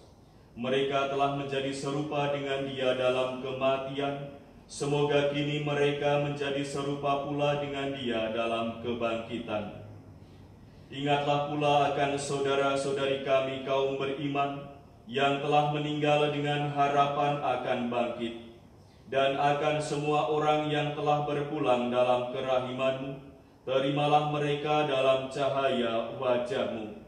Mereka telah menjadi serupa dengan Dia dalam kematian. Semoga kini mereka menjadi serupa pula dengan Dia dalam kebangkitan. Ingatlah pula akan saudara-saudari kami kaum beriman yang telah meninggal dengan harapan akan bangkit, dan akan semua orang yang telah berpulang dalam kerahiman-Mu. Terimalah mereka dalam cahaya wajah-Mu.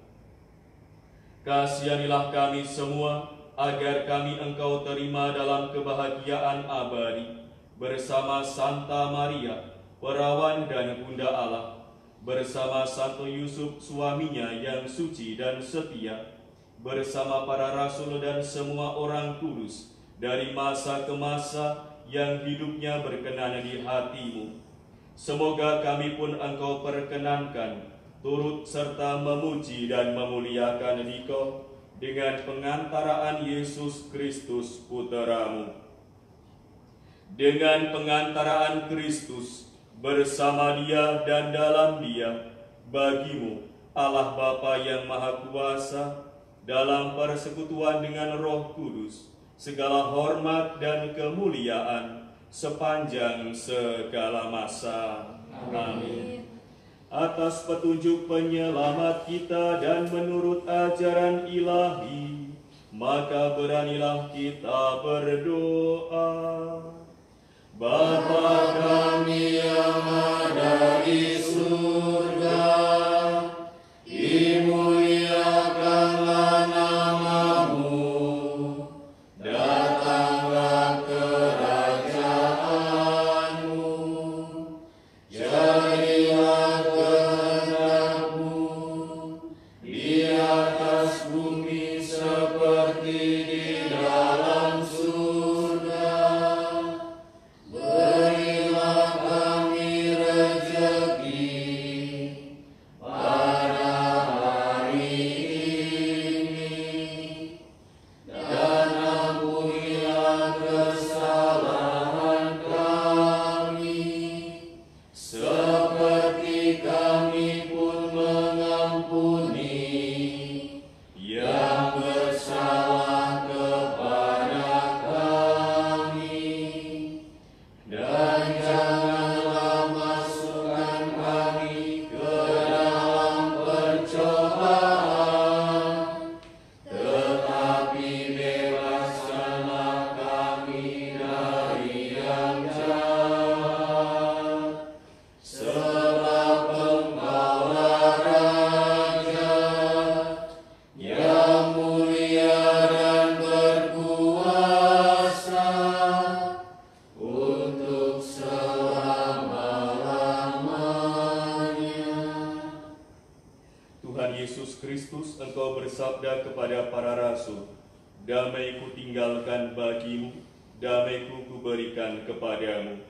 Kasihanilah kami semua, agar kami Engkau terima dalam kebahagiaan abadi, bersama Santa Maria, perawan dan Bunda Allah, bersama Santo Yusuf suaminya yang suci dan setia, bersama para rasul dan semua orang kudus, dari masa ke masa yang hidupnya berkenan di hati-Mu. Semoga kami pun Engkau perkenankan, turut serta memuji dan memuliakan Dikau, dengan pengantaraan Yesus Kristus Putra-Mu. Dengan pengantaraan Kristus, bersama Dia dan dalam Dia, bagi-Mu, Allah Bapa yang Maha Kuasa, dalam persekutuan dengan Roh Kudus, segala hormat dan kemuliaan sepanjang segala masa. Amin. Atas petunjuk penyelamat kita dan menurut ajaran ilahi, maka beranilah kita berdoa. Bapa kami yang ada di surga, dimuliakanlah nama-Mu, datanglah kerajaan-Mu, jadilah kehendak-Mu di atas bumi seperti di dalam surga. Berilah kami rezeki pada hari ini, dan ampunilah kesalahan kami, seperti kami pun mengampuni yang bersalah kepada kami. Dan janganlah masukkan kami ke dalam pencobaan, tetapi bebaskanlah kami dari yang jahat. Sebab Engkaulah Raja yang mulia dan berkuasa untuk selama-lamanya. Tuhan Yesus Kristus, Engkau bersabda kepada para rasul, "Damai-Ku tinggalkan bagimu, damai-Ku kuberikan kepadamu."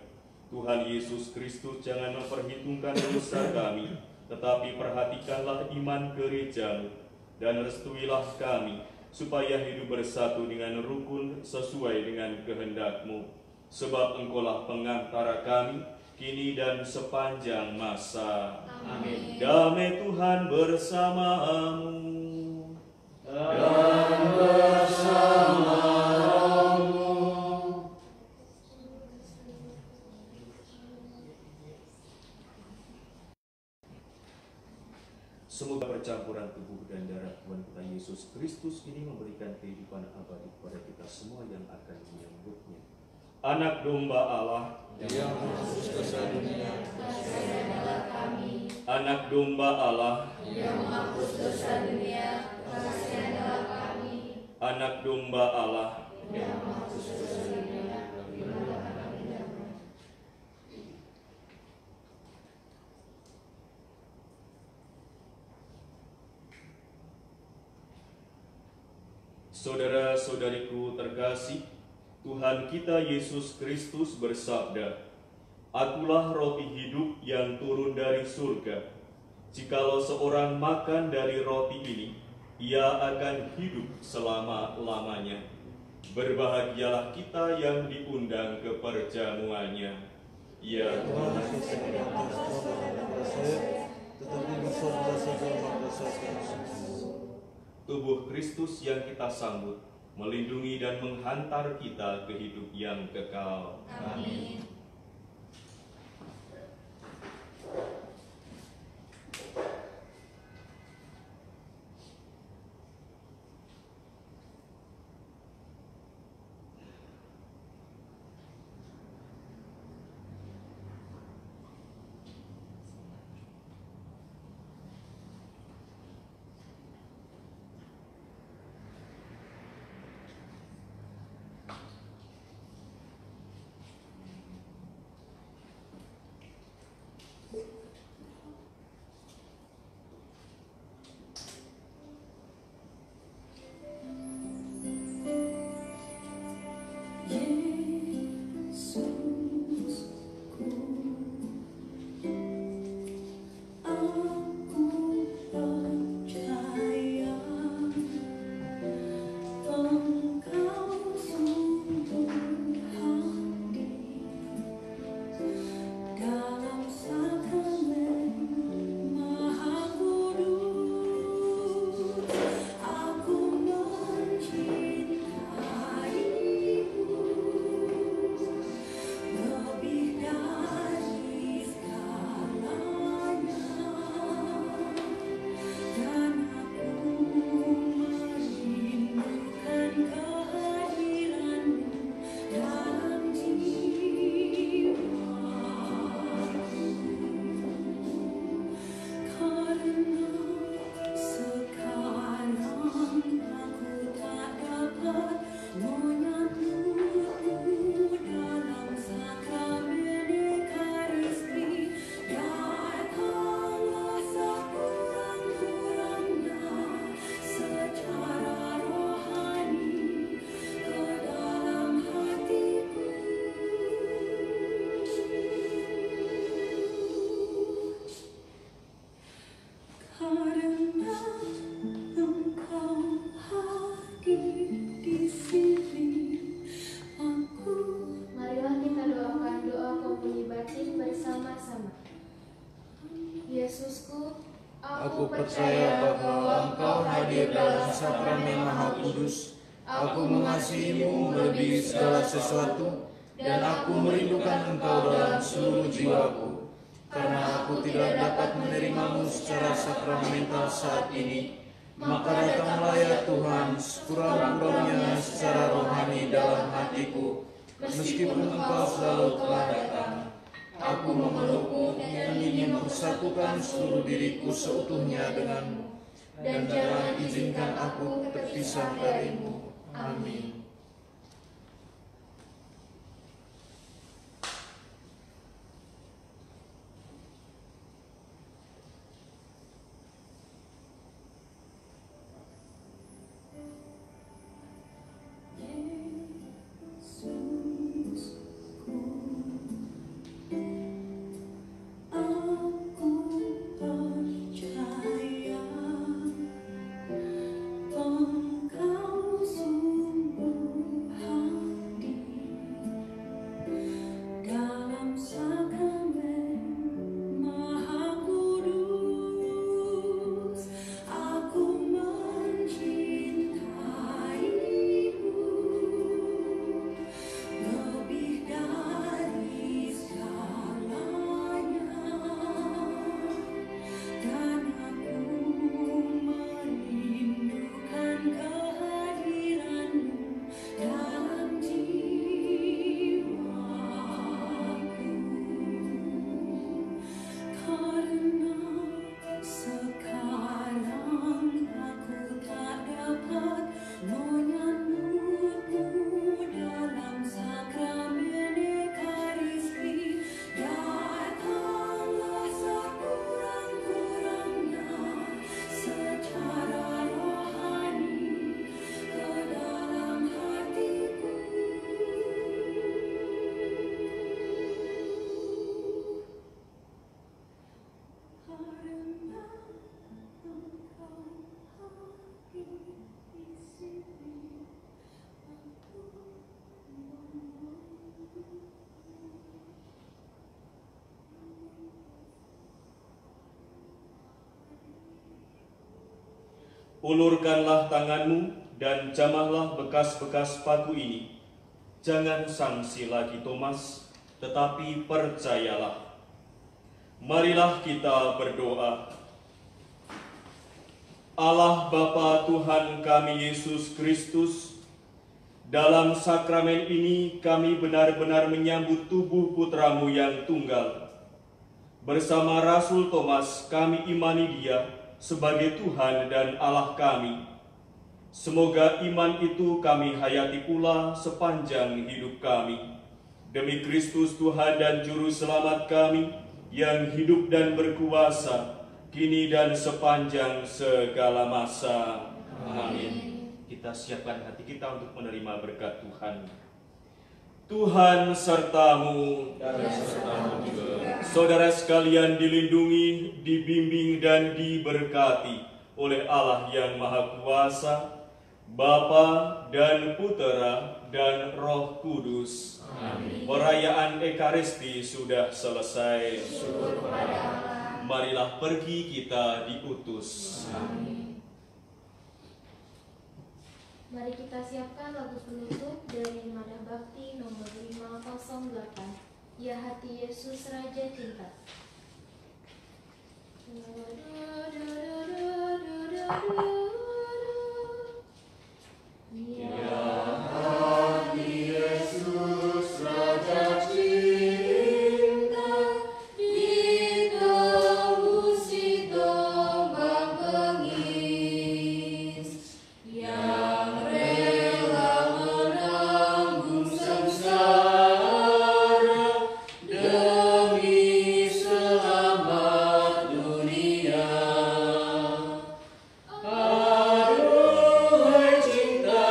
Tuhan Yesus Kristus, jangan memperhitungkan dosa kami, tetapi perhatikanlah iman gereja-Mu, dan restuilah kami, supaya hidup bersatu dengan rukun sesuai dengan kehendak-Mu. Sebab Engkaulah pengantara kami, kini dan sepanjang masa.
Amin.
Damai Tuhan bersamamu. Dan bersama rohmu. Semoga percampuran tubuh dan darah Tuhan kita Yesus Kristus ini memberikan kehidupan abadi kepada kita semua yang akan menyambutnya. Anak domba Allah
yang menebus dosa dunia,
Kasihanlah kami.
Anak domba Allah,
Yang menghapus dosa dunia, kasihanlah kami.
Anak domba Allah,
Yang menghapus dosa dunia, berilah kami damai.
Saudara-saudariku terkasih, Tuhan kita Yesus Kristus bersabda, "Akulah roti hidup yang turun dari surga. Jikalau seorang makan dari roti ini, ia akan hidup selama-lamanya." Berbahagialah kita yang diundang ke perjamuannya. Ya Tuhan, tubuh Kristus yang kita sambut, melindungi dan menghantar kita ke hidup yang kekal.
Amin.
Kudus, aku mengasihimu melebihi segala sesuatu, dan aku merindukan Engkau dalam seluruh jiwaku. Karena aku tidak dapat menerimamu secara sakramental saat ini, maka datanglah ya Tuhan sekurang-kurangnya secara rohani dalam hatiku. Meskipun Engkau selalu telah datang, aku memelukmu dan ingin mempersatukan seluruh diriku seutuhnya denganmu, dan jangan izinkan aku terpisah darimu. Amin.
Ulurkanlah tanganmu dan jamahlah bekas-bekas paku ini. Jangan sangsi lagi Thomas, tetapi percayalah. Marilah kita berdoa. Allah Bapa Tuhan kami Yesus Kristus, dalam sakramen ini kami benar-benar menyambut tubuh putramu yang tunggal. Bersama Rasul Thomas kami imani dia sebagai Tuhan dan Allah kami. Semoga iman itu kami hayati pula sepanjang hidup kami. Demi Kristus Tuhan dan Juru Selamat kami, yang hidup dan berkuasa, kini dan sepanjang segala masa. Amin. Kita siapkan hati kita untuk menerima berkat Tuhan. Tuhan sertamu, dan sertamu juga. Saudara sekalian dilindungi, dibimbing dan diberkati oleh Allah yang Maha Kuasa, Bapa dan Putera dan Roh Kudus. Amin. Perayaan Ekaristi sudah selesai.
Syukur kepada Allah.
Marilah pergi kita diutus.
Amin. Mari kita siapkan lagu penutup dari Nada Bakti nomor 508, Ya Hati Yesus Raja Cinta.
Aduhai cinta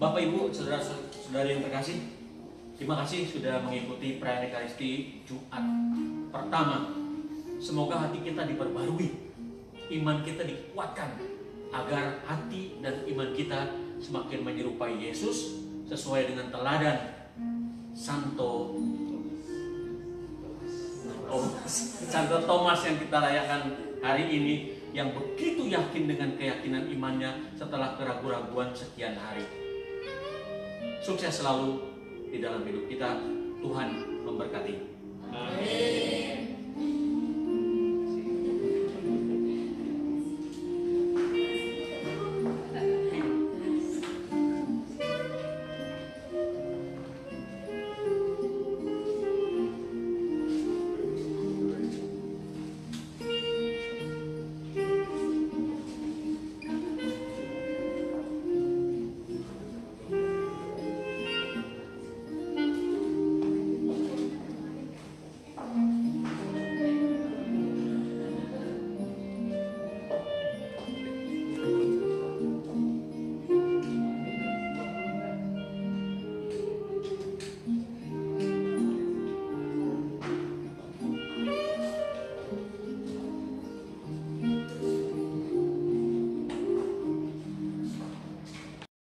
Bapak Ibu, saudara-saudara yang terkasih, terima kasih sudah mengikuti perayaan Ekaristi Jumat pertama. Semoga hati kita diperbarui, iman kita dikuatkan, agar hati dan iman kita semakin menyerupai Yesus sesuai dengan teladan Santo Thomas yang kita rayakan hari ini, yang begitu yakin dengan keyakinan imannya setelah keraguan-raguan sekian hari. Sukses selalu di dalam hidup kita. Tuhan memberkati.
Amin.